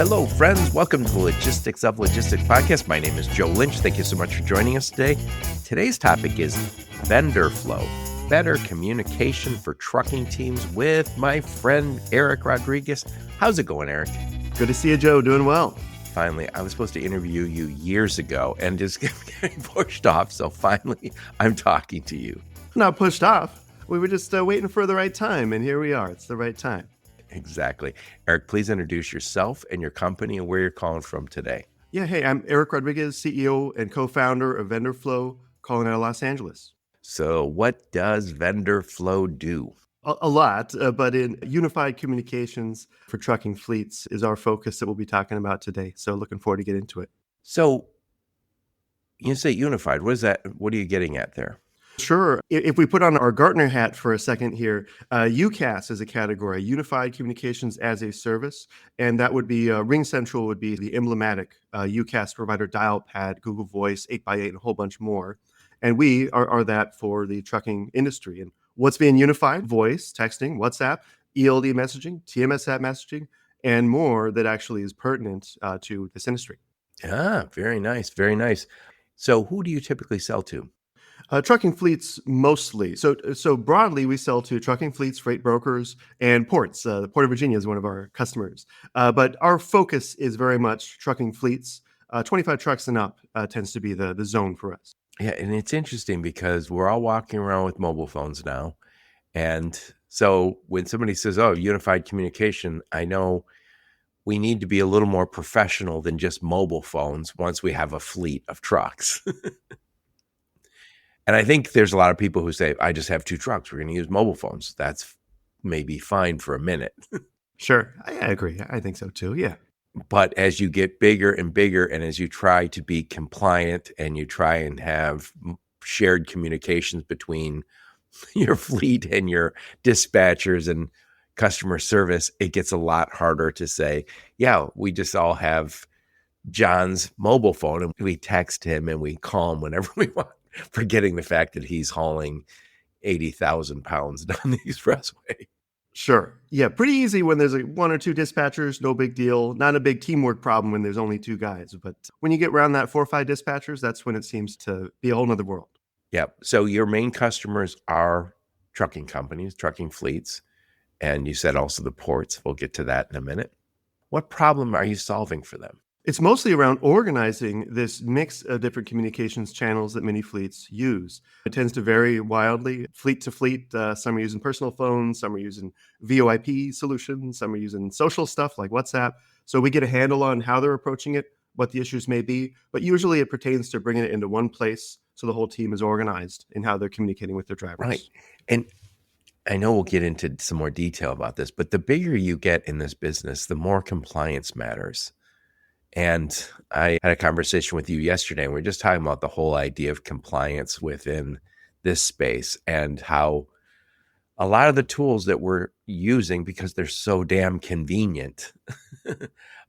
Hello, friends. Welcome to the Logistics of Logistics podcast. My name is Joe Lynch. Thank you so much for joining us today. Today's topic is Vendorflow, better communication for trucking teams with my friend Eric Rodriguez. How's it going, Eric? Good to see you, Joe. Doing well. Finally, I was supposed to interview you years ago and just getting pushed off. So finally, I'm talking to you. Not pushed off. We were just waiting for the right time, and here we are. It's the right time. Exactly. Eric, please introduce yourself and your company and where you're calling from today. Yeah, hey, I'm Eric Rodriguez, CEO and co-founder of Vendorflow, calling out of Los Angeles. So what does Vendorflow do? A lot, but in unified communications for trucking fleets is our focus that we'll be talking about today. So looking forward to get into it. So you say unified. What is that? What are you getting at there? Sure. If we put on our Gartner hat for a second here, UCaaS is a category, Unified Communications as a Service, and that would be RingCentral would be the emblematic UCaaS provider, Dialpad, Google Voice, 8x8, and a whole bunch more. And we are that for the trucking industry. And what's being unified? Voice, texting, WhatsApp, ELD messaging, TMS app messaging, and more that actually is pertinent to this industry. Ah, very nice. Very nice. So who do you typically sell to? Trucking fleets mostly. So broadly, we sell to trucking fleets, freight brokers, and ports. The Port of Virginia is one of our customers. But our focus is very much trucking fleets. 25 trucks and up tends to be the zone for us. Yeah, and it's interesting because we're all walking around with mobile phones now. And so when somebody says, oh, unified communication, I know we need to be a little more professional than just mobile phones once we have a fleet of trucks. And I think there's a lot of people who say, I just have 2 trucks. We're going to use mobile phones. That's maybe fine for a minute. Sure. I agree. I think so too. Yeah. But as you get bigger and bigger, and as you try to be compliant and you try and have shared communications between your fleet and your dispatchers and customer service, it gets a lot harder to say, yeah, we just all have John's mobile phone and we text him and we call him whenever we want, forgetting the fact that he's hauling 80,000 pounds down the expressway. Sure. Yeah. Pretty easy when there's 1 or 2 dispatchers. No big deal. Not a big teamwork problem when there's only 2 guys. But when you get around that 4 or 5 dispatchers, that's when it seems to be a whole nother world. Yeah. So your main customers are trucking companies, trucking fleets, and you said also the ports. We'll get to that in a minute. What problem are you solving for them? It's mostly around organizing this mix of different communications channels that many fleets use. It tends to vary wildly, fleet to fleet. Some are using personal phones, some are using VoIP solutions, some are using social stuff like WhatsApp. So we get a handle on how they're approaching it, what the issues may be, but usually it pertains to bringing it into one place so the whole team is organized in how they're communicating with their drivers. Right. And I know we'll get into some more detail about this, but the bigger you get in this business, the more compliance matters. And I had a conversation with you yesterday, and we were just talking about the whole idea of compliance within this space and how a lot of the tools that we're using, because they're so damn convenient,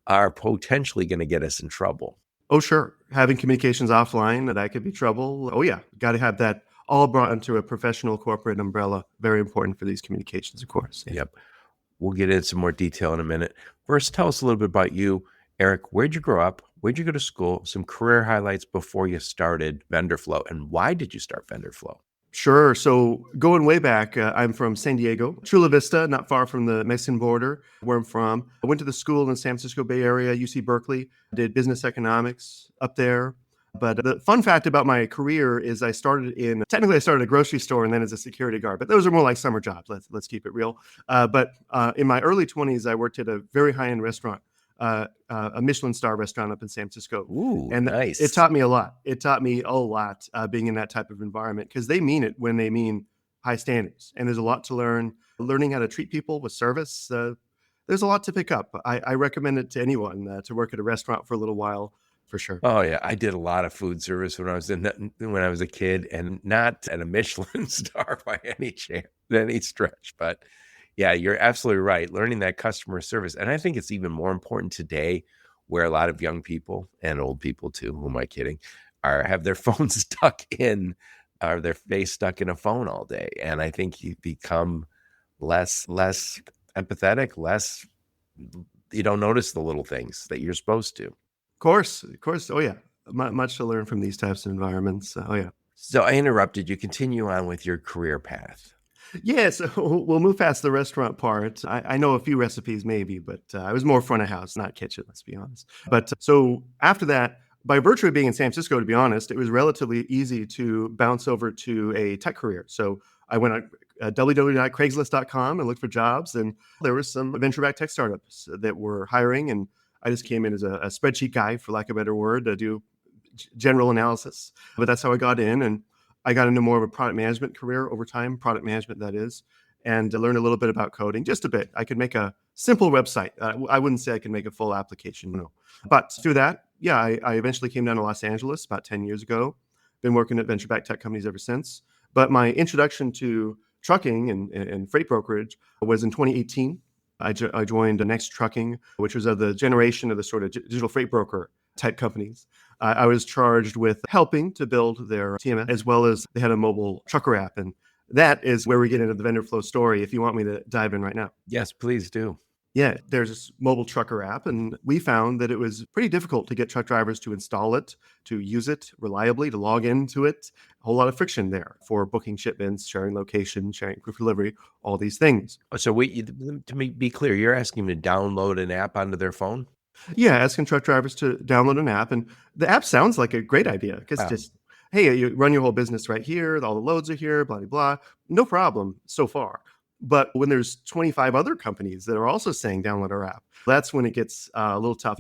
are potentially going to get us in trouble. Oh, sure. Having communications offline, that could be trouble. Oh, yeah. Got to have that all brought into a professional corporate umbrella. Very important for these communications, of course. Yeah. Yep. We'll get into some more detail in a minute. First, tell us a little bit about you. Eric, where'd you grow up? Where'd you go to school? Some career highlights before you started Vendorflow, and why did you start Vendorflow? Sure. So going way back, I'm from San Diego, Chula Vista, not far from the Mexican border, where I'm from. I went to the school in the San Francisco Bay Area, UC Berkeley, did business economics up there. But the fun fact about my career is I started a grocery store and then as a security guard, but those are more like summer jobs. Let's keep it real. But in my early 20s, I worked at a very high-end restaurant. A Michelin star restaurant up in San Francisco. Ooh, and nice. It taught me a lot. It taught me a lot being in that type of environment because they mean it when they mean high standards. And there's a lot to learn. Learning how to treat people with service. There's a lot to pick up. I recommend it to anyone to work at a restaurant for a little while for sure. Oh yeah, I did a lot of food service when I was a kid, and not at a Michelin star by any stretch, but. Yeah, you're absolutely right. Learning that customer service. And I think it's even more important today where a lot of young people and old people too, who am I kidding, have their phones stuck in, or their face stuck in a phone all day. And I think you become less empathetic, less You don't notice the little things that you're supposed to. Of course. Oh yeah, much to learn from these types of environments. Oh yeah. So I interrupted you. Continue on with your career path. Yeah, so we'll move past the restaurant part. I know a few recipes maybe, but I was more front of house, not kitchen, let's be honest. But so after that, by virtue of being in San Francisco, to be honest, it was relatively easy to bounce over to a tech career. So I went on www.craigslist.com and looked for jobs, and there were some venture-backed tech startups that were hiring, and I just came in as a spreadsheet guy, for lack of a better word, to do general analysis. But that's how I got in, and I got into more of a product management career over time, product management that is, and to learn a little bit about coding, just a bit. I could make a simple website. I wouldn't say I could make a full application, no. But through that, yeah, I eventually came down to Los Angeles about 10 years ago. Been working at venture-backed tech companies ever since. But my introduction to trucking and freight brokerage was in 2018. I joined Next Trucking, which was of the generation of the sort of digital freight broker type companies. I was charged with helping to build their TMS, as well as they had a mobile trucker app. And that is where we get into the Vendorflow story, if you want me to dive in right now. Yes, please do. Yeah, there's this mobile trucker app, and we found that it was pretty difficult to get truck drivers to install it, to use it reliably, to log into it. A whole lot of friction there for booking shipments, sharing location, sharing proof of delivery, all these things. So to be clear, you're asking them to download an app onto their phone? Yeah, asking truck drivers to download an app. And the app sounds like a great idea because just, hey, you run your whole business right here. All the loads are here, blah, blah, blah. No problem so far. But when there's 25 other companies that are also saying download our app, that's when it gets a little tough.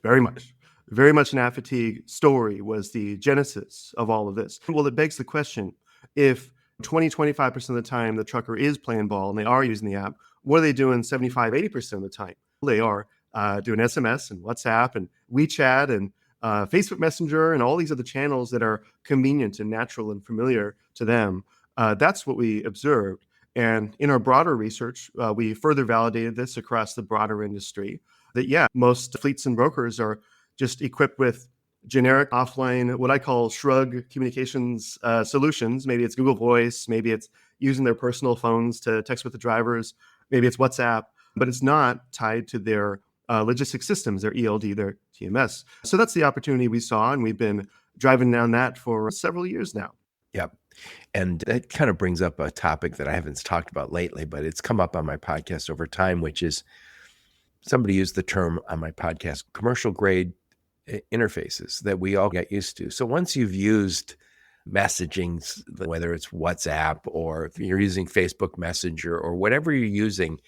Very much. Very much an app fatigue story was the genesis of all of this. Well, it begs the question, if 25% of the time the trucker is playing ball and they are using the app, what are they doing 80% of the time? They are doing SMS and WhatsApp and WeChat and Facebook Messenger and all these other channels that are convenient and natural and familiar to them. That's what we observed. And in our broader research, we further validated this across the broader industry that, yeah, most fleets and brokers are just equipped with generic offline, what I call shrug communications solutions. Maybe it's Google Voice, maybe it's using their personal phones to text with the drivers, maybe it's WhatsApp, but it's not tied to their logistics systems, their ELD, their TMS. So that's the opportunity we saw, and we've been driving down that for several years now. Yep. And that kind of brings up a topic that I haven't talked about lately, but it's come up on my podcast over time, which is somebody used the term on my podcast, commercial grade interfaces that we all get used to. So once you've used messaging, whether it's WhatsApp or if you're using Facebook Messenger or whatever you're using,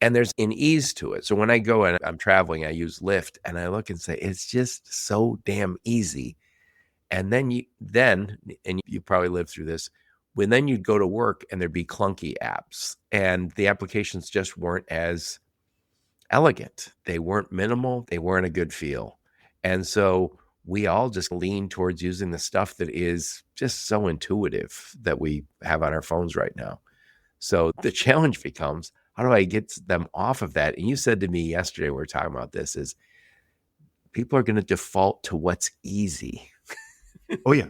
and there's an ease to it. So when I go and I'm traveling, I use Lyft and I look and say, it's just so damn easy. And then you probably lived through this, then you'd go to work and there'd be clunky apps and the applications just weren't as elegant. They weren't minimal. They weren't a good feel. And so we all just lean towards using the stuff that is just so intuitive that we have on our phones right now. So the challenge becomes, how do I get them off of that? And you said to me yesterday, we were talking about this, is people are going to default to what's easy. Oh, yeah,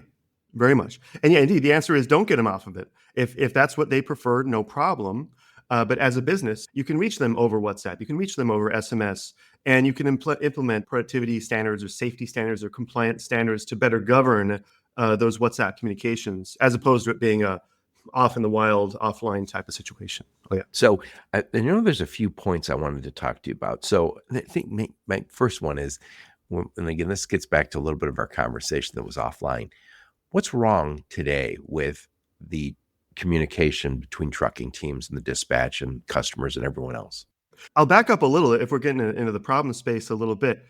very much. And yeah, indeed, the answer is don't get them off of it. If that's what they prefer, no problem. But as a business, you can reach them over WhatsApp. You can reach them over SMS. And you can implement productivity standards or safety standards or compliance standards to better govern those WhatsApp communications, as opposed to it being a off in the wild, offline type of situation. Oh, yeah. So, there's a few points I wanted to talk to you about. So I think my first one is, and again, this gets back to a little bit of our conversation that was offline. What's wrong today with the communication between trucking teams and the dispatch and customers and everyone else? I'll back up a little if we're getting into the problem space a little bit.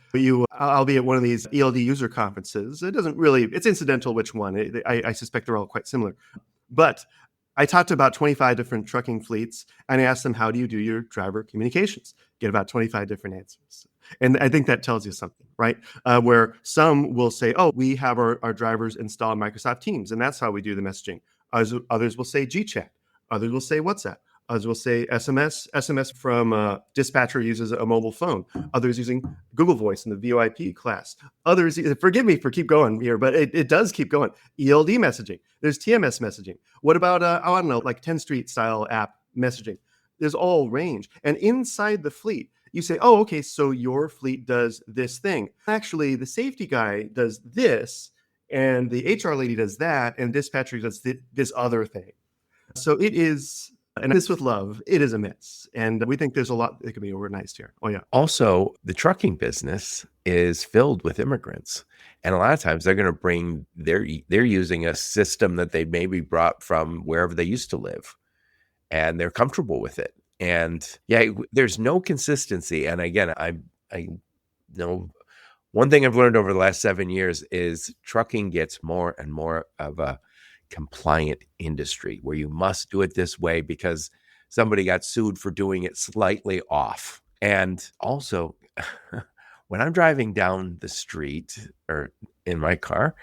I'll be at one of these ELD user conferences. It's incidental which one. I suspect they're all quite similar. But I talked to about 25 different trucking fleets and I asked them, how do you do your driver communications? Get about 25 different answers. And I think that tells you something, right? Where some will say, oh, we have our drivers install Microsoft Teams, and that's how we do the messaging. Others will say GChat. Others will say WhatsApp. Others will say SMS. SMS from dispatcher uses a mobile phone. Others using Google Voice in the VoIP class. Others, forgive me for keep going here, but it does keep going. ELD messaging. There's TMS messaging. What about, like 10 Street style app messaging? There's all range. And inside the fleet, You say, oh, okay, so your fleet does this thing. Actually, the safety guy does this, and the HR lady does that, and dispatcher does this other thing. So it is, and this with love, it is a mess. And we think there's a lot that can be organized here. Oh, yeah. Also, the trucking business is filled with immigrants. And a lot of times they're going to bring they're using a system that they maybe brought from wherever they used to live, and they're comfortable with it. And yeah, there's no consistency. And again, I know one thing I've learned over the last 7 years is trucking gets more and more of a compliant industry where you must do it this way because somebody got sued for doing it slightly off. And also, when I'm driving down the street or in my car,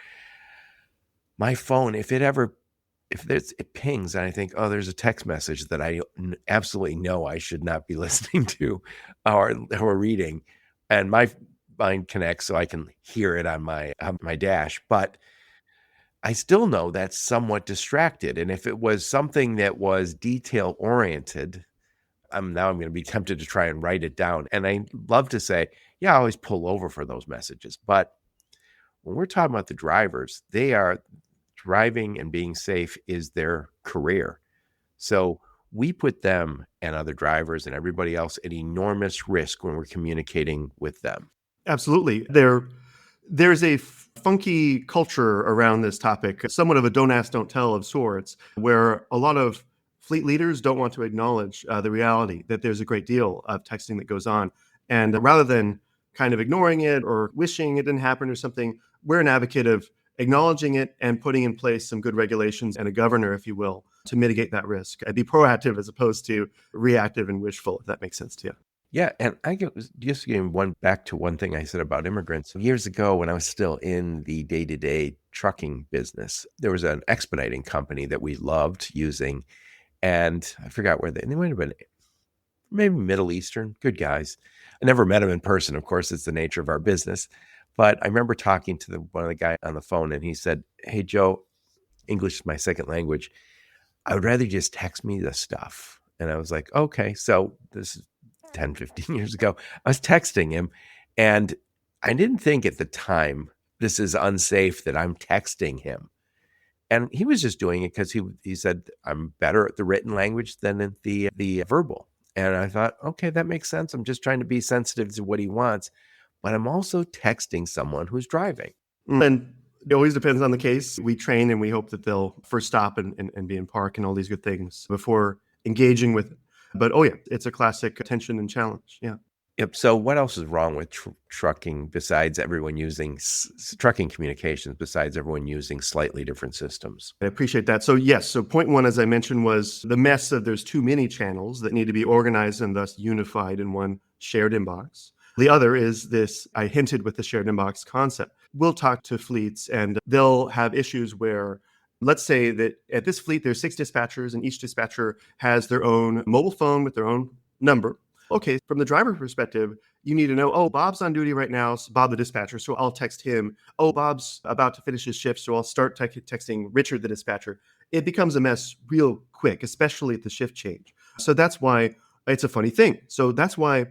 my phone, if it pings and I think, oh, there's a text message that I absolutely know I should not be listening to or reading, and my mind connects so I can hear it on my dash, but I still know that's somewhat distracted. And if it was something that was detail oriented, I'm going to be tempted to try and write it down. And I love to say, yeah, I always pull over for those messages. But when we're talking about the drivers, they are driving and being safe is their career. So we put them and other drivers and everybody else at enormous risk when we're communicating with them. Absolutely. There's a funky culture around this topic, somewhat of a don't ask, don't tell of sorts, where a lot of fleet leaders don't want to acknowledge the reality that there's a great deal of texting that goes on. And rather than kind of ignoring it or wishing it didn't happen or something, we're an advocate of acknowledging it and putting in place some good regulations and a governor, if you will, to mitigate that risk and be proactive as opposed to reactive and wishful, if that makes sense to you. Yeah, and I just getting back to one thing I said about immigrants. Years ago, when I was still in the day-to-day trucking business, there was an expediting company that we loved using, and I forgot where they might have been, maybe Middle Eastern, good guys. I never met them in person. Of course, it's the nature of our business. But I remember talking to one of the guys on the phone, and he said, hey, Joe, English is my second language. I would rather just text me the stuff. And I was like, okay, so this is 10, 15 years ago. I was texting him, and I didn't think at the time, this is unsafe that I'm texting him. And he was just doing it because he said, I'm better at the written language than at the verbal. And I thought, okay, that makes sense. I'm just trying to be sensitive to what he wants. But I'm also texting someone who's driving. And it always depends on the case. We train and we hope that they'll first stop and be in park and all these good things before engaging with it. But oh yeah, it's a classic tension and challenge. Yeah. Yep. So what else is wrong with trucking besides everyone using trucking communications, besides everyone using slightly different systems? I appreciate that. So yes, so point one, as I mentioned, was the mess of there's too many channels that need to be organized and thus unified in one shared inbox. The other is this, I hinted with the shared inbox concept. We'll talk to fleets and they'll have issues where, let's say that at this fleet, there's 6 dispatchers and each dispatcher has their own mobile phone with their own number. Okay, from the driver perspective, you need to know, oh, Bob's on duty right now, so Bob the dispatcher, so I'll text him. Oh, Bob's about to finish his shift, so I'll start texting Richard the dispatcher. It becomes a mess real quick, especially at the shift change. So that's why it's a funny thing. So that's why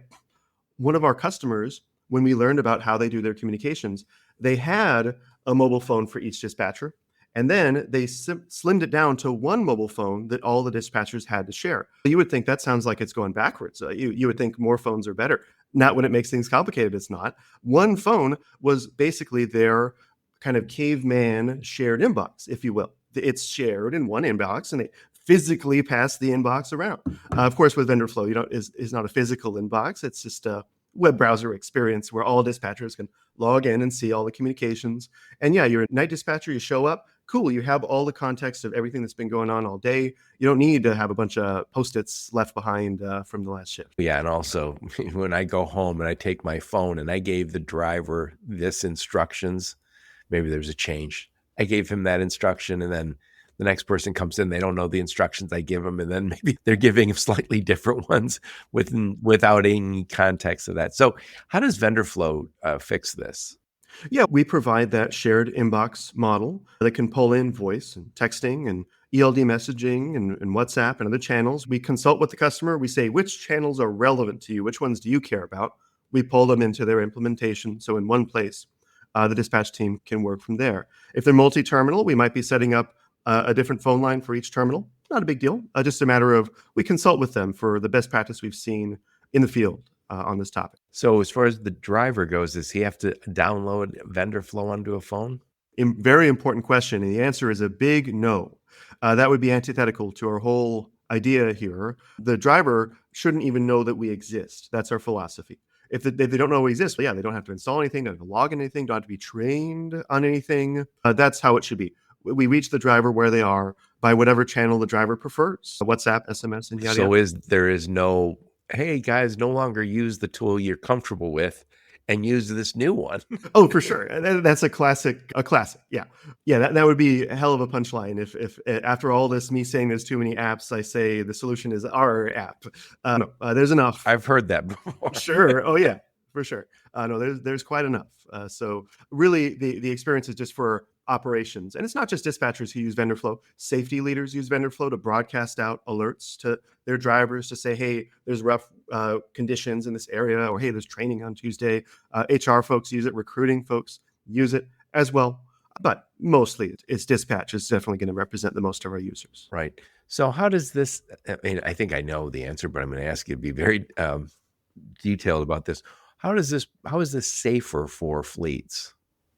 one of our customers, when we learned about how they do their communications, they had a mobile phone for each dispatcher. And then they slimmed it down to one mobile phone that all the dispatchers had to share. You would think that sounds like it's going backwards. You would think more phones are better. Not when it makes things complicated, it's not. One phone was basically their kind of caveman shared inbox, if you will. It's shared in one inbox and they physically pass the inbox around. Of course, with Vendorflow, is not a physical inbox. It's just a web browser experience where all dispatchers can log in and see all the communications. And yeah, you're a night dispatcher, you show up, cool, you have all the context of everything that's been going on all day. You don't need to have a bunch of Post-its left behind from the last shift. Yeah, and also when I go home and I take my phone and I gave the driver this instructions, maybe there's a change. I gave him that instruction and then the next person comes in, they don't know the instructions I give them, and then maybe they're giving slightly different ones without any context of that. So how does Vendorflow fix this? Yeah, we provide that shared inbox model that can pull in voice and texting and ELD messaging and WhatsApp and other channels. We consult with the customer. We say, which channels are relevant to you? Which ones do you care about? We pull them into their implementation. So in one place, the dispatch team can work from there. If they're multi-terminal, we might be setting up a different phone line for each terminal. Not a big deal. Just a matter of we consult with them for the best practice we've seen in the field on this topic. So as far as the driver goes, does he have to download Vendorflow onto a phone? Very important question. And the answer is a big no. That would be antithetical to our whole idea here. The driver shouldn't even know that we exist. That's our philosophy. If they don't know we exist, well, yeah, they don't have to install anything, don't have to log in anything, don't have to be trained on anything. That's how it should be. We reach the driver where they are by whatever channel the driver prefers, WhatsApp, SMS, and yada yada. So there is no, hey guys, no longer use the tool you're comfortable with and use this new one. Oh, for sure. That's a classic. Yeah. That would be a hell of a punchline. If after all this, me saying there's too many apps, I say the solution is our app. No, there's enough. I've heard that before. Sure. Oh yeah, for sure. No, there's quite enough. So really the experience is just for operations. And it's not just dispatchers who use Vendorflow. Safety leaders use Vendorflow to broadcast out alerts to their drivers to say, hey, there's rough conditions in this area, or hey, there's training on Tuesday. HR folks use it. Recruiting folks use it as well. But mostly it's dispatch is definitely going to represent the most of our users. Right. So how does this, I mean, I think I know the answer, but I'm going to ask you to be very detailed about this. How is this safer for fleets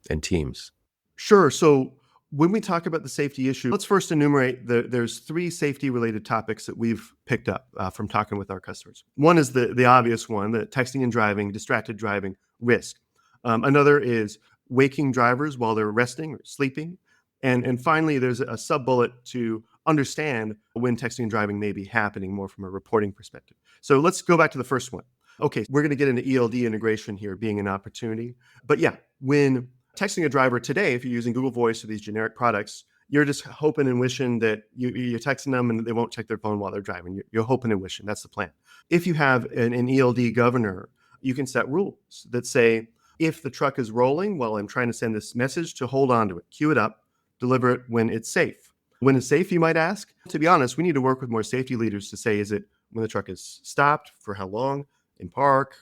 and teams? Sure. So when we talk about the safety issue, let's first enumerate there's 3 safety-related topics that we've picked up from talking with our customers. One is the obvious one, the texting and driving, distracted driving risk. Another is waking drivers while they're resting or sleeping. And finally, there's a sub-bullet to understand when texting and driving may be happening more from a reporting perspective. So let's go back to the first one. Okay, we're going to get into ELD integration here being an opportunity. But yeah, when texting a driver today, if you're using Google Voice or these generic products, you're just hoping and wishing that you're texting them and they won't check their phone while they're driving. You're hoping and wishing. That's the plan. If you have an ELD governor, you can set rules that say, if the truck is rolling while I'm trying to send this message, to hold on to it, queue it up, deliver it when it's safe. When it's safe, you might ask. To be honest, we need to work with more safety leaders to say, is it when the truck is stopped, for how long, in park,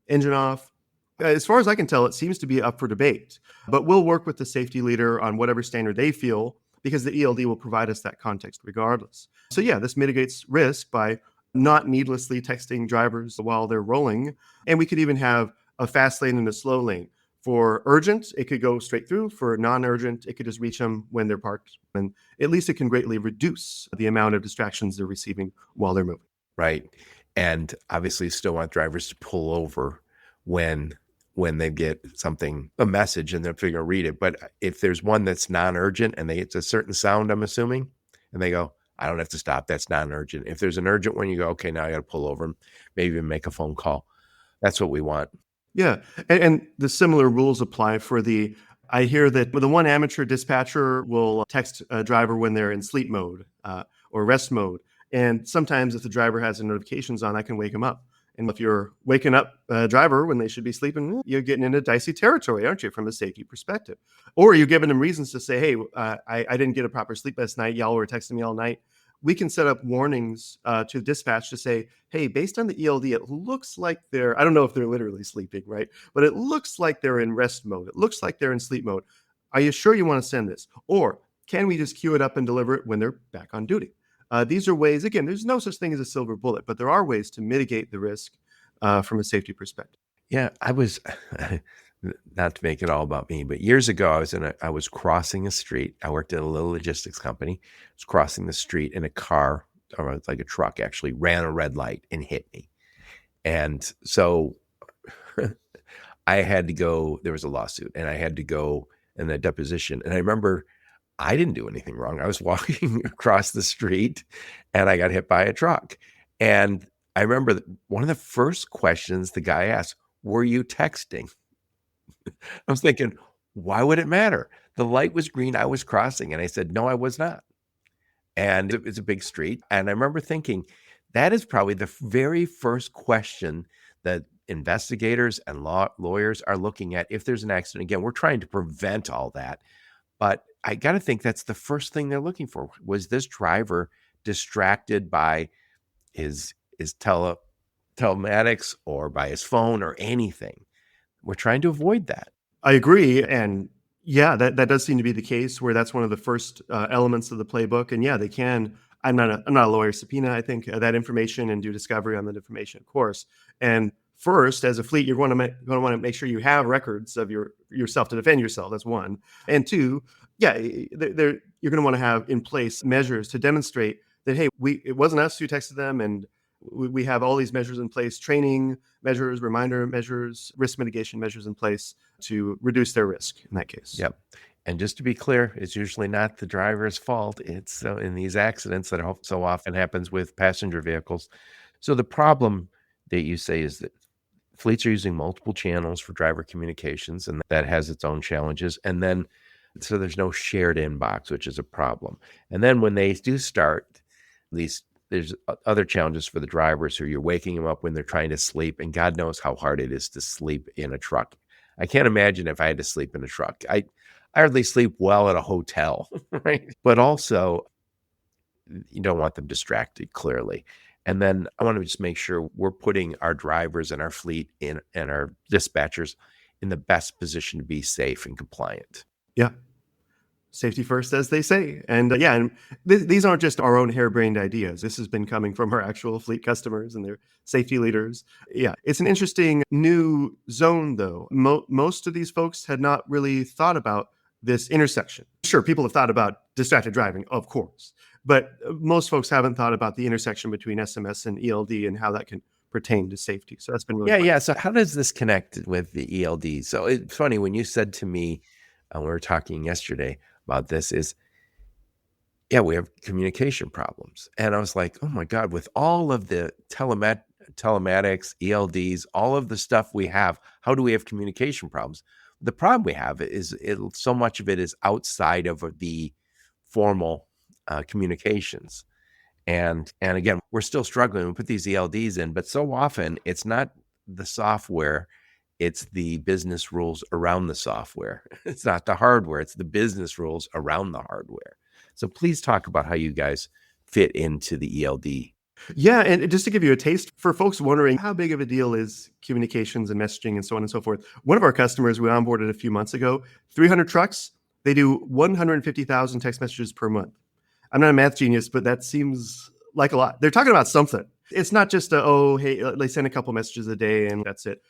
engine off? As far as I can tell, it seems to be up for debate, but we'll work with the safety leader on whatever standard they feel, because the ELD will provide us that context regardless. So yeah, this mitigates risk by not needlessly texting drivers while they're rolling. And we could even have a fast lane and a slow lane. For urgent, it could go straight through. For non-urgent, it could just reach them when they're parked. And at least it can greatly reduce the amount of distractions they're receiving while they're moving. Right. And obviously still want drivers to pull over when they get a message and they're going to read it. But if there's one that's non-urgent and it's a certain sound, I'm assuming, and they go, I don't have to stop. That's non-urgent. If there's an urgent one, you go, okay, now I got to pull over and maybe even make a phone call. That's what we want. Yeah. And the similar rules apply for I hear that the one amateur dispatcher will text a driver when they're in sleep mode or rest mode. And sometimes if the driver has the notifications on, I can wake them up. And if you're waking up a driver when they should be sleeping, you're getting into dicey territory, aren't you, from a safety perspective? Or you're giving them reasons to say, hey, I didn't get a proper sleep last night. Y'all were texting me all night. We can set up warnings to dispatch to say, hey, based on the ELD, it looks like I don't know if they're literally sleeping, right? But it looks like they're in rest mode. It looks like they're in sleep mode. Are you sure you want to send this? Or can we just queue it up and deliver it when they're back on duty? These are ways, again, there's no such thing as a silver bullet, but there are ways to mitigate the risk from a safety perspective. Yeah, I was, not to make it all about me, but years ago, I was crossing a street. I worked at a little logistics company. I was crossing the street and a car, or like a truck actually, ran a red light and hit me. And so I had to go, there was a lawsuit, and I had to go in a deposition. And I remember I didn't do anything wrong. I was walking across the street and I got hit by a truck. And I remember that one of the first questions the guy asked, were you texting? I was thinking, why would it matter? The light was green. I was crossing. And I said, no, I was not. And it was a big street. And I remember thinking, that is probably the very first question that investigators and lawyers are looking at if there's an accident. Again, we're trying to prevent all that. But I got to think that's the first thing they're looking for. Was this driver distracted by his telematics or by his phone or anything? We're trying to avoid that. I agree. And yeah, that does seem to be the case where that's one of the first elements of the playbook. And yeah, they can. I'm not a lawyer, subpoena, I think, that information and do discovery on that information, of course. And first, as a fleet, you're going to want to make sure you have records of yourself to defend yourself. That's one. And two, yeah, you're going to want to have in place measures to demonstrate that, hey, it wasn't us who texted them, and we have all these measures in place, training measures, reminder measures, risk mitigation measures in place to reduce their risk in that case. Yep. And just to be clear, it's usually not the driver's fault. It's in these accidents that so often happens with passenger vehicles. So the problem that you say is that fleets are using multiple channels for driver communications, and that has its own challenges. And then, so there's no shared inbox, which is a problem. And then when they do start, there's other challenges for the drivers who you're waking them up when they're trying to sleep. And God knows how hard it is to sleep in a truck. I can't imagine if I had to sleep in a truck. I hardly sleep well at a hotel, right? But also, you don't want them distracted, clearly. And then I want to just make sure we're putting our drivers and our fleet and our dispatchers in the best position to be safe and compliant. Yeah. Safety first, as they say. And these aren't just our own harebrained ideas. This has been coming from our actual fleet customers and their safety leaders. Yeah, it's an interesting new zone, though. Most of these folks had not really thought about this intersection. Sure, people have thought about distracted driving, of course, but most folks haven't thought about the intersection between SMS and ELD and how that can pertain to safety. So that's been really fun. Yeah. So how does this connect with the ELD? So it's funny when you said to me, we were talking yesterday about this, is, yeah, we have communication problems. And I was like, oh my God, with all of the telematics, ELDs, all of the stuff we have, how do we have communication problems? The problem we have is so much of it is outside of the formal communications. And again, we're still struggling. We put these ELDs in, but so often it's not the software, it's the business rules around the software. It's not the hardware, it's the business rules around the hardware. So please talk about how you guys fit into the ELD. Yeah, and just to give you a taste, for folks wondering how big of a deal is communications and messaging and so on and so forth, one of our customers we onboarded a few months ago, 300 trucks, they do 150,000 text messages per month. I'm not a math genius, but that seems like a lot. They're talking about something. It's not just hey, they send a couple messages a day and that's it.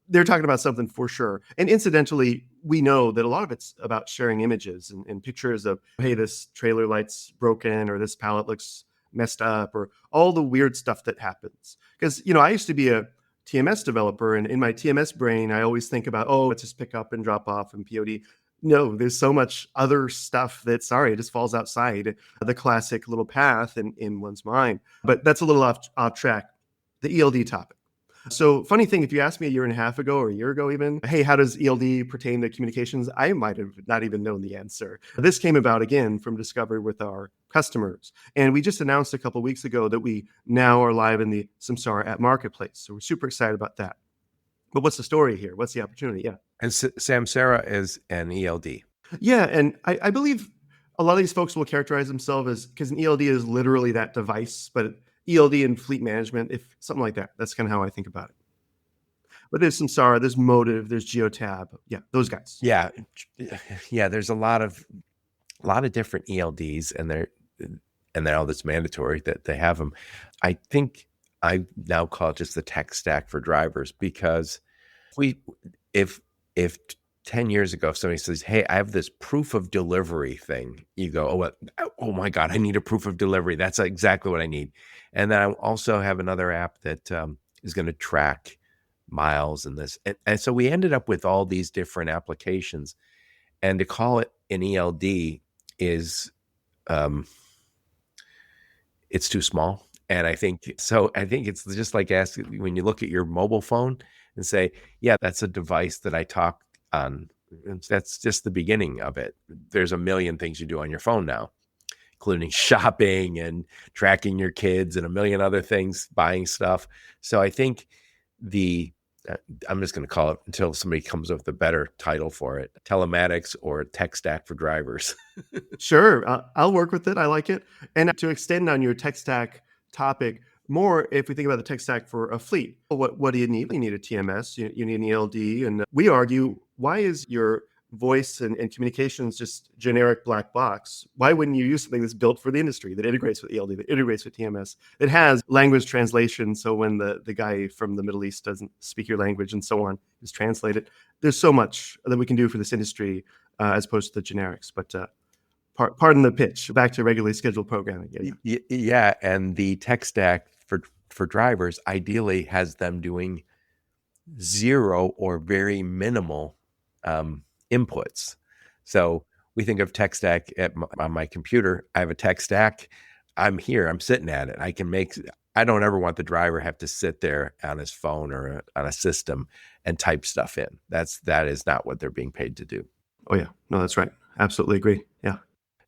They're talking about something for sure. And incidentally, we know that a lot of it's about sharing images and pictures of, hey, this trailer light's broken or this pallet looks messed up or all the weird stuff that happens. Because, I used to be a TMS developer, and in my TMS brain, I always think about, let's just pick up and drop off and POD. No, there's so much other stuff that, it just falls outside the classic little path in one's mind. But that's a little off track, the ELD topic. So funny thing, if you asked me a year and a half ago or a year ago even, hey, how does ELD pertain to communications? I might have not even known the answer. This came about again from discovery with our customers. And we just announced a couple of weeks ago that we now are live in the Samsara app marketplace. So we're super excited about that. But what's the story here? What's the opportunity? Yeah. And Samsara is an ELD. Yeah. And I believe a lot of these folks will characterize themselves as, because an ELD is literally that device, but ELD and fleet management, if something like that. That's kind of how I think about it. But there's Samsara, there's Motive, there's Geotab. Yeah, those guys. Yeah. There's a lot of different ELDs, and they're all that's mandatory that they have them. I think I now call it just the tech stack for drivers, because if 10 years ago, if somebody says, hey, I have this proof of delivery thing, you go, oh my God, I need a proof of delivery. That's exactly what I need. And then I also have another app that is going to track miles and this. And so we ended up with all these different applications. And to call it an ELD is, it's too small. And I think it's just like asking, when you look at your mobile phone and say, yeah, that's a device that I talk on. That's just the beginning of it. There's a million things you do on your phone now, including shopping and tracking your kids and a million other things, buying stuff. So I think uh, I'm just going to call it until somebody comes up with a better title for it, telematics or tech stack for drivers. Sure, I'll work with it. I like it. And to extend on your tech stack topic, more if we think about the tech stack for a fleet, what do you need? You need a TMS, you need an ELD. And we argue, why is your voice and communications just generic black box? Why wouldn't you use something that's built for the industry, that integrates with ELD, that integrates with TMS, that has language translation? So when the guy from the Middle East doesn't speak your language and so on, is translated. There's so much that we can do for this industry as opposed to the generics. But pardon the pitch. Back to regularly scheduled programming. Yeah, and the tech stack for drivers ideally has them doing zero or very minimal inputs. So we think of tech stack on my computer. I have a tech stack. I'm here. I'm sitting at it. I don't ever want the driver have to sit there on his phone or on a system and type stuff in. That is not what they're being paid to do. Oh yeah, no, that's right. Absolutely agree. Yeah.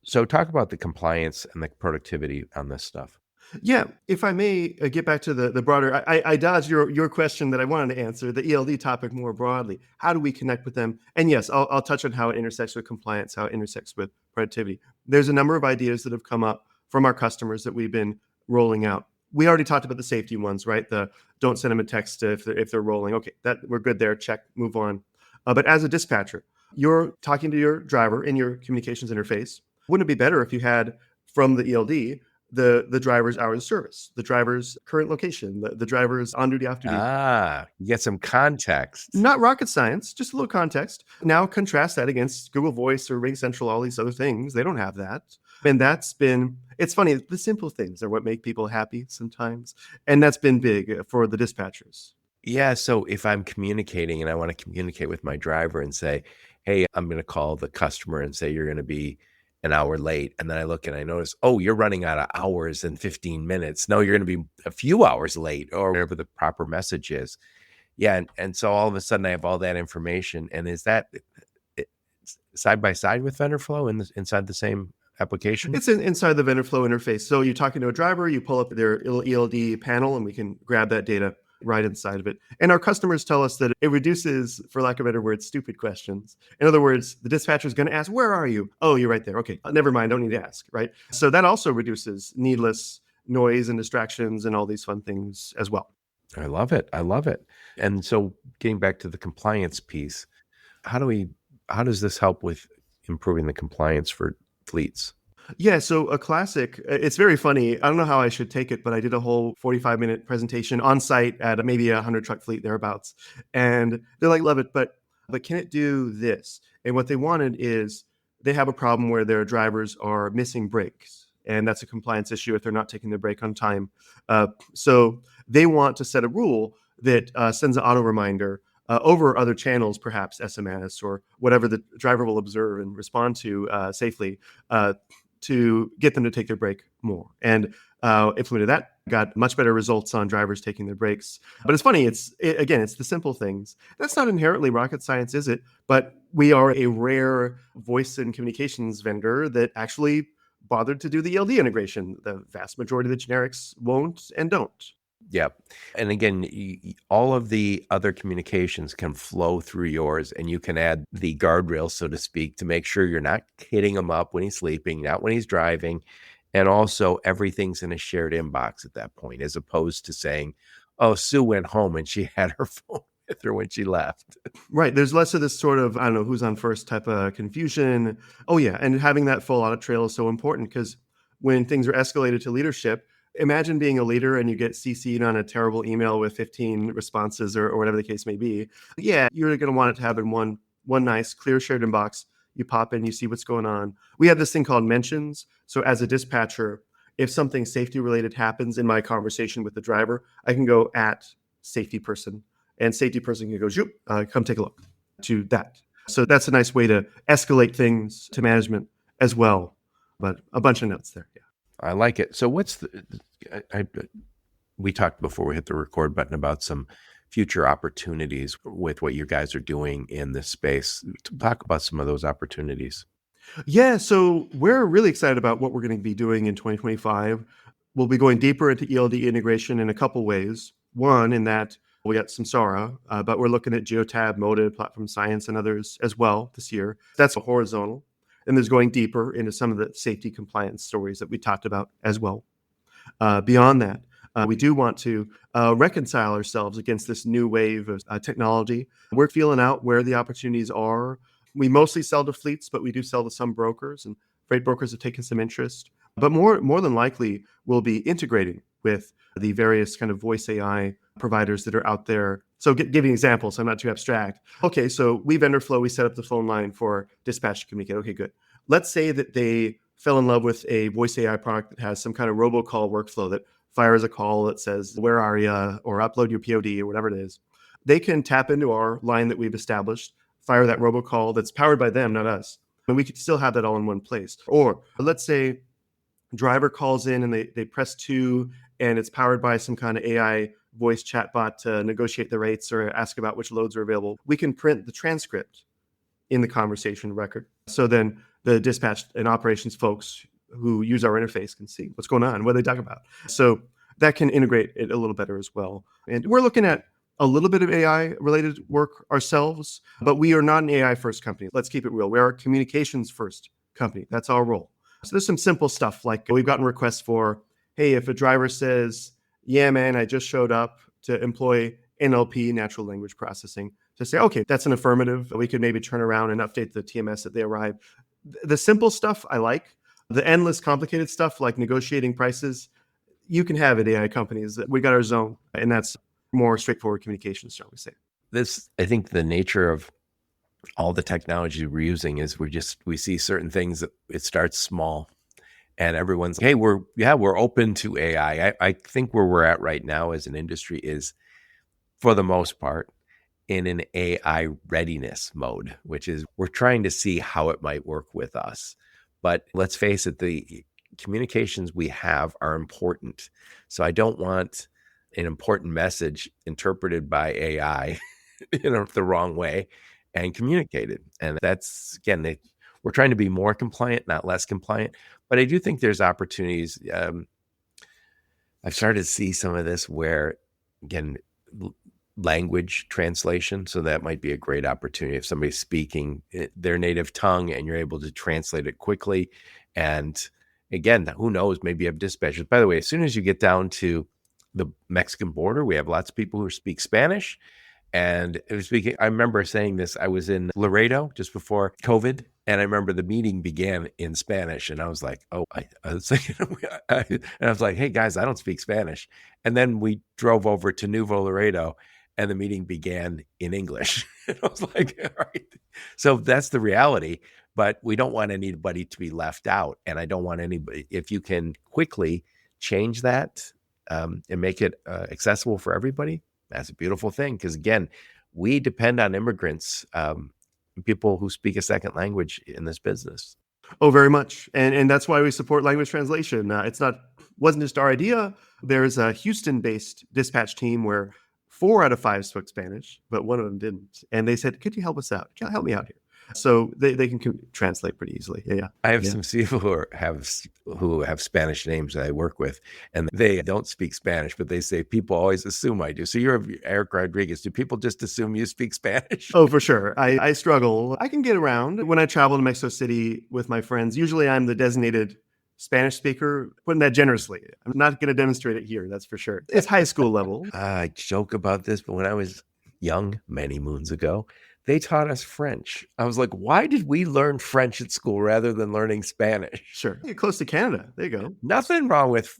So talk about the compliance and the productivity on this stuff. Yeah, if I may get back to the broader, I dodged your question that I wanted to answer, the ELD topic more broadly. How do we connect with them? And yes, I'll touch on how it intersects with compliance, how it intersects with productivity. There's a number of ideas that have come up from our customers that we've been rolling out. We already talked about the safety ones, right? The don't send them a text if they're rolling. Okay, that we're good there. Check, move on. But as a dispatcher, you're talking to your driver in your communications interface. Wouldn't it be better if you had from the ELD the driver's hours of service, the driver's current location, the driver's on duty, off duty? You get some context. Not rocket science, just a little context. Now contrast that against Google Voice or Ring Central, all these other things. They don't have that. And it's funny, the simple things are what make people happy sometimes. And that's been big for the dispatchers. Yeah. So if I'm communicating and I want to communicate with my driver and say, hey, I'm going to call the customer and say you're going to be an hour late. And then I look and I notice, oh, you're running out of hours and 15 minutes. No, you're going to be a few hours late or whatever the proper message is. Yeah. And so all of a sudden I have all that information. And is that side by side with Vendorflow inside the same application? It's inside the Vendorflow interface. So you're talking to a driver, you pull up their ELD panel and we can grab that data right inside of it. And our customers tell us that it reduces, for lack of better words, stupid questions. In other words, the dispatcher is going to ask, where are you? Oh, you're right there. Okay, never mind. Don't need to ask, right? So that also reduces needless noise and distractions and all these fun things as well. I love it. And so getting back to the compliance piece, how does this help with improving the compliance for fleets? Yeah, so a classic, it's very funny. I don't know how I should take it, but I did a whole 45-minute presentation on site at maybe a 100-truck fleet thereabouts. And they're like, love it, but can it do this? And what they wanted is they have a problem where their drivers are missing breaks. And that's a compliance issue if they're not taking their break on time. So they want to set a rule that sends an auto reminder over other channels, perhaps SMS or whatever the driver will observe and respond to safely, to get them to take their break more. And implemented that, got much better results on drivers taking their breaks. But it's funny, it's the simple things. That's not inherently rocket science, is it? But we are a rare voice and communications vendor that actually bothered to do the ELD integration. The vast majority of the generics won't and don't. Yeah. And again, all of the other communications can flow through yours, and you can add the guardrails, so to speak, to make sure you're not hitting him up when he's sleeping, not when he's driving. And also everything's in a shared inbox at that point, as opposed to saying, oh, Sue went home and she had her phone with her when she left. Right. There's less of this sort of, I don't know, who's on first type of confusion. Oh, yeah. And having that full audit trail is so important because when things are escalated to leadership, imagine being a leader and you get CC'd on a terrible email with 15 responses or whatever the case may be. Yeah, you're going to want it to have in one nice, clear shared inbox. You pop in, you see what's going on. We have this thing called mentions. So as a dispatcher, if something safety related happens in my conversation with the driver, I can go at safety person, and safety person can go, zoop, come take a look to that. So that's a nice way to escalate things to management as well. But a bunch of notes there. Yeah. I like it. So we talked before we hit the record button about some future opportunities with what you guys are doing in this space. Talk about some of those opportunities. Yeah, so we're really excited about what we're going to be doing in 2025. We'll be going deeper into ELD integration in a couple ways. One, in that We got Samsara, but we're looking at Geotab, Motive, Platform Science, and others as well this year. That's horizontal. And there's going deeper into some of the safety compliance stories that we talked about as well. Beyond that, we do want to reconcile ourselves against this new wave of technology. We're feeling out where the opportunities are. We mostly sell to fleets, but we do sell to some brokers, and freight brokers have taken some interest. But more than likely, we'll be integrating with the various kind of voice AI providers that are out there. So giving examples, so I'm not too abstract. Okay, so we Vendorflow, we set up the phone line for dispatch to communicate. Okay, good. Let's say that they fell in love with a voice AI product that has some kind of robocall workflow that fires a call that says, where are you? Or upload your POD or whatever it is. They can tap into our line that we've established, fire that robocall that's powered by them, not us. And we could still have that all in one place. Or let's say driver calls in and they press 2 and it's powered by some kind of AI voice chatbot to negotiate the rates or ask about which loads are available. We can print the transcript in the conversation record. So then the dispatch and operations folks who use our interface can see what's going on, what they talk about. So that can integrate it a little better as well. And we're looking at a little bit of AI related work ourselves, but we are not an AI first company. Let's keep it real. We are a communications first company. That's our role. So there's some simple stuff like we've gotten requests for, hey, if a driver says, yeah, man, I just showed up to employ NLP, natural language processing, to say, okay, that's an affirmative. We could maybe turn around and update the TMS that they arrive. The simple stuff I like. The endless complicated stuff like negotiating prices, you can have at AI companies. We got our zone, and that's more straightforward communications, shall we say. This, I think the nature of all the technology we're using is we see certain things that it starts small and everyone's, hey, we're open to AI. I think where we're at right now as an industry is, for the most part, in an AI readiness mode, which is we're trying to see how it might work with us. But let's face it, the communications we have are important. So I don't want an important message interpreted by AI the wrong way and communicated. And that's, again, we're trying to be more compliant, not less compliant. But I do think there's opportunities. I've started to see some of this where, again, language translation. So that might be a great opportunity if somebody's speaking their native tongue and you're able to translate it quickly. And again, who knows, maybe you have dispatchers. By the way, as soon as you get down to the Mexican border, we have lots of people who speak Spanish. And I remember saying this, I was in Laredo just before COVID. And I remember the meeting began in Spanish. And I was like, I was thinking, and I was like, hey guys, I don't speak Spanish. And then we drove over to Nuevo Laredo and the meeting began in English. And I was like, all right. So that's the reality, but we don't want anybody to be left out. And I don't want anybody, if you can quickly change that and make it accessible for everybody, that's a beautiful thing. Because again, we depend on immigrants, people who speak a second language in this business. Oh, very much. And that's why we support language translation. Wasn't just our idea. There's a Houston-based dispatch team where 4 out of 5 spoke Spanish, but one of them didn't. And they said, could you help us out? Can you help me out here? So they can translate pretty easily. Yeah. I have some people who have Spanish names that I work with, and they don't speak Spanish, but they say people always assume I do. So you're Eric Rodriguez. Do people just assume you speak Spanish? Oh, for sure. I struggle. I can get around. When I travel to Mexico City with my friends, usually I'm the designated Spanish speaker, putting that generously. I'm not going to demonstrate it here, that's for sure. It's high school level. I joke about this, but when I was young, many moons ago, they taught us French. I was like, why did we learn French at school rather than learning Spanish? Sure. You're close to Canada. There you go. Nothing wrong with,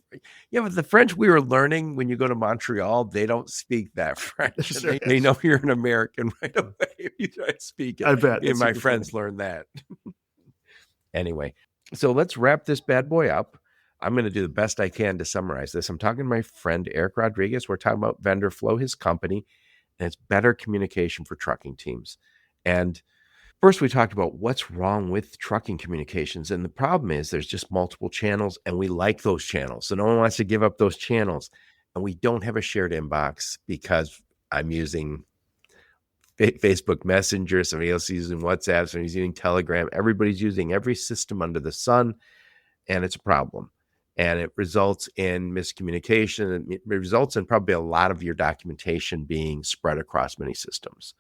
but the French we were learning when you go to Montreal, they don't speak that French. Sure. They know you're an American right away if you try to speak it. I bet. And my friends learned that. Anyway, so let's wrap this bad boy up. I'm going to do the best I can to summarize this. I'm talking to my friend, Eric Rodriguez. We're talking about Vendorflow, his company, and it's better communication for trucking teams. And first, we talked about what's wrong with trucking communications. And the problem is there's just multiple channels, and we like those channels. So no one wants to give up those channels. And we don't have a shared inbox because I'm using Facebook Messenger, somebody else is using WhatsApp, somebody's using Telegram. Everybody's using every system under the sun, and it's a problem. and it results in miscommunication. And it results in probably a lot of your documentation being spread across many systems.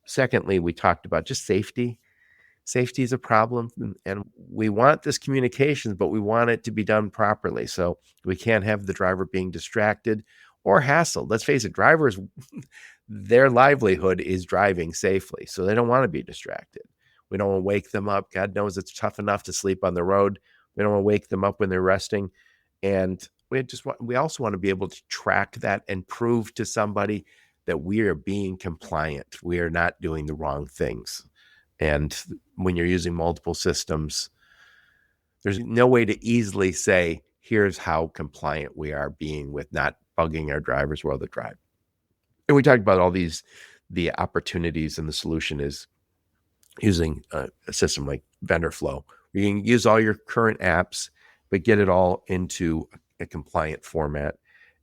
Secondly, we talked about just safety. Safety is a problem, and we want this communications, but we want it to be done properly. So we can't have the driver being distracted or hassled. Let's face it, drivers, their livelihood is driving safely, so they don't want to be distracted. We don't want to wake them up. God knows it's tough enough to sleep on the road. We don't want to wake them up when they're resting. And we also want to be able to track that and prove to somebody that we are being compliant. We are not doing the wrong things. And when you're using multiple systems, there's no way to easily say, here's how compliant we are being with not bugging our drivers while they drive. And we talked about all these, the opportunities, and the solution is using a system like Vendorflow. You can use all your current apps, but get it all into a compliant format.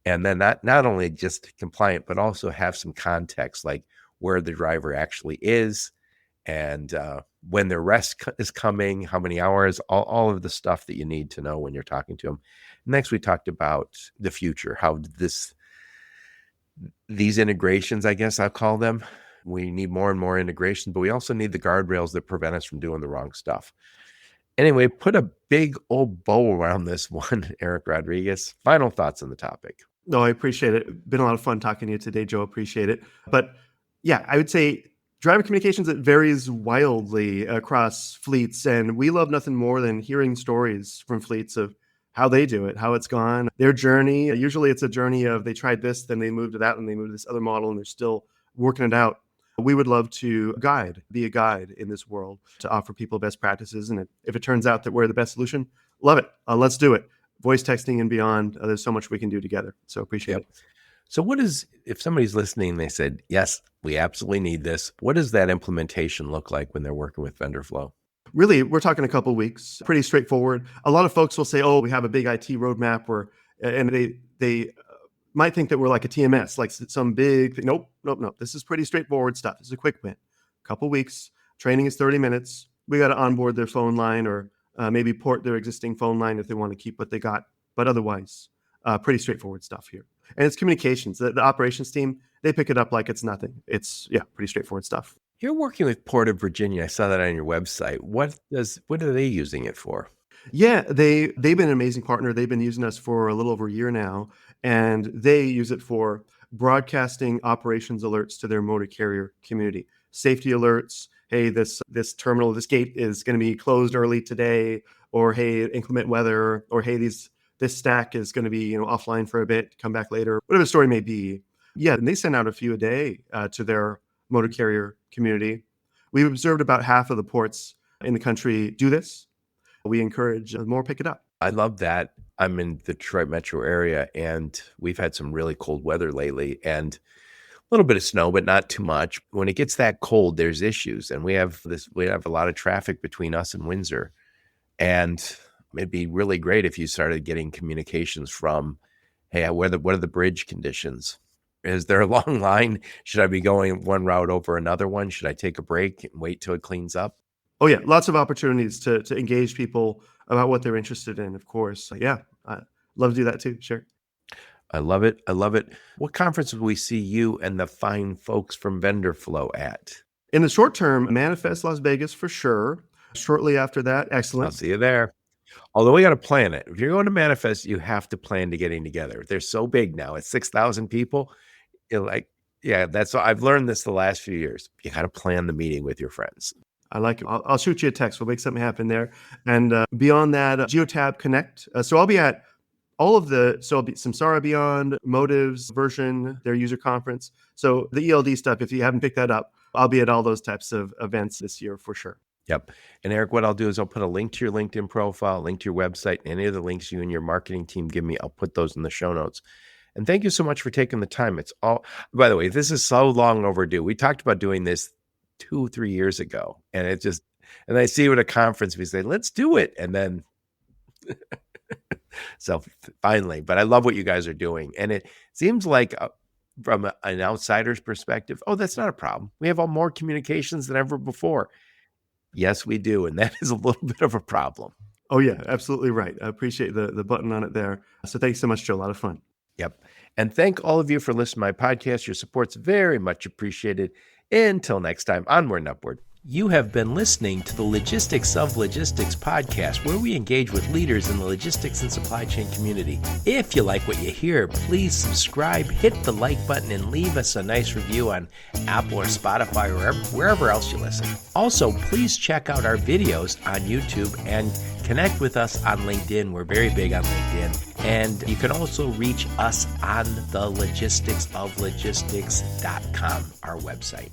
And then not only just compliant, but also have some context, like where the driver actually is, and when their rest is coming, how many hours, all of the stuff that you need to know when you're talking to them. Next, we talked about the future, how these integrations, I guess I'll call them. We need more and more integration, but we also need the guardrails that prevent us from doing the wrong stuff. Anyway, put a big old bow around this one, Eric Rodriguez. Final thoughts on the topic. No, I appreciate it. Been a lot of fun talking to you today, Joe. Appreciate it. But yeah, I would say driver communications, it varies wildly across fleets. And we love nothing more than hearing stories from fleets of how they do it, how it's gone, their journey. Usually it's a journey of they tried this, then they moved to that, and they moved to this other model, and they're still working it out. We would love to be a guide in this world to offer people best practices. And if it turns out that we're the best solution, love it. Let's do it. Voice texting and beyond. There's so much we can do together. So appreciate it. So if somebody's listening, they said, yes, we absolutely need this. What does that implementation look like when they're working with Vendorflow? Really, we're talking a couple of weeks, pretty straightforward. A lot of folks will say, oh, we have a big IT roadmap, and they might think that we're like a TMS, like some big thing. Nope. This is pretty straightforward stuff. This is a quick win. Couple weeks. Training is 30 minutes. We got to onboard their phone line, or maybe port their existing phone line if they want to keep what they got. But otherwise, pretty straightforward stuff here. And it's communications. The operations team, they pick it up like it's nothing. It's, pretty straightforward stuff. You're working with Port of Virginia. I saw that on your website. What are they using it for? Yeah, they've been an amazing partner. They've been using us for a little over a year now, and they use it for broadcasting operations alerts to their motor carrier community. Safety alerts. Hey, this terminal, this gate is going to be closed early today, or hey, inclement weather, or hey, this stack is going to be offline for a bit, come back later, whatever the story may be. Yeah, and they send out a few a day to their motor carrier community. We've observed about half of the ports in the country do this. We encourage more pick it up. I love that. I'm in the Detroit metro area, and we've had some really cold weather lately, and a little bit of snow, but not too much. When it gets that cold, there's issues, and we have a lot of traffic between us and Windsor, and it'd be really great if you started getting communications from, hey, what are the bridge conditions? Is there a long line? Should I be going one route over another one? Should I take a break and wait till it cleans up? Oh, yeah. Lots of opportunities to engage people about what they're interested in, of course. Yeah, I love to do that too. Sure. I love it. What conference will we see you and the fine folks from Vendorflow at? In the short term, Manifest Las Vegas for sure. Shortly after that, excellent. I'll see you there. Although we got to plan it. If you're going to Manifest, you have to plan to getting together. They're so big now. It's 6,000 people. That's I've learned this the last few years. You got to plan the meeting with your friends. I like it. I'll shoot you a text. We'll make something happen there. And beyond that, Geotab Connect. So I'll be at all of I'll be Samsara Beyond, Motives version, their user conference. So the ELD stuff, if you haven't picked that up, I'll be at all those types of events this year for sure. Yep. And Eric, what I'll do is I'll put a link to your LinkedIn profile, link to your website, and any of the links you and your marketing team give me, I'll put those in the show notes. And thank you so much for taking the time. By the way, this is so long overdue. We talked about doing this 2-3 years ago, and I see you at a conference, we say, let's do it. And then, so finally, but I love what you guys are doing. And it seems like from an outsider's perspective, that's not a problem. We have more communications than ever before. Yes, we do. And that is a little bit of a problem. Oh, yeah, absolutely right. I appreciate the button on it there. So thanks so much, Joe. A lot of fun. Yep. And thank all of you for listening to my podcast. Your support's very much appreciated. Until next time, onward and upward. You have been listening to the Logistics of Logistics podcast, where we engage with leaders in the logistics and supply chain community. If you like what you hear, please subscribe, hit the like button, and leave us a nice review on Apple or Spotify or wherever else you listen. Also, please check out our videos on YouTube and connect with us on LinkedIn. We're very big on LinkedIn. And you can also reach us on the logisticsoflogistics.com, our website.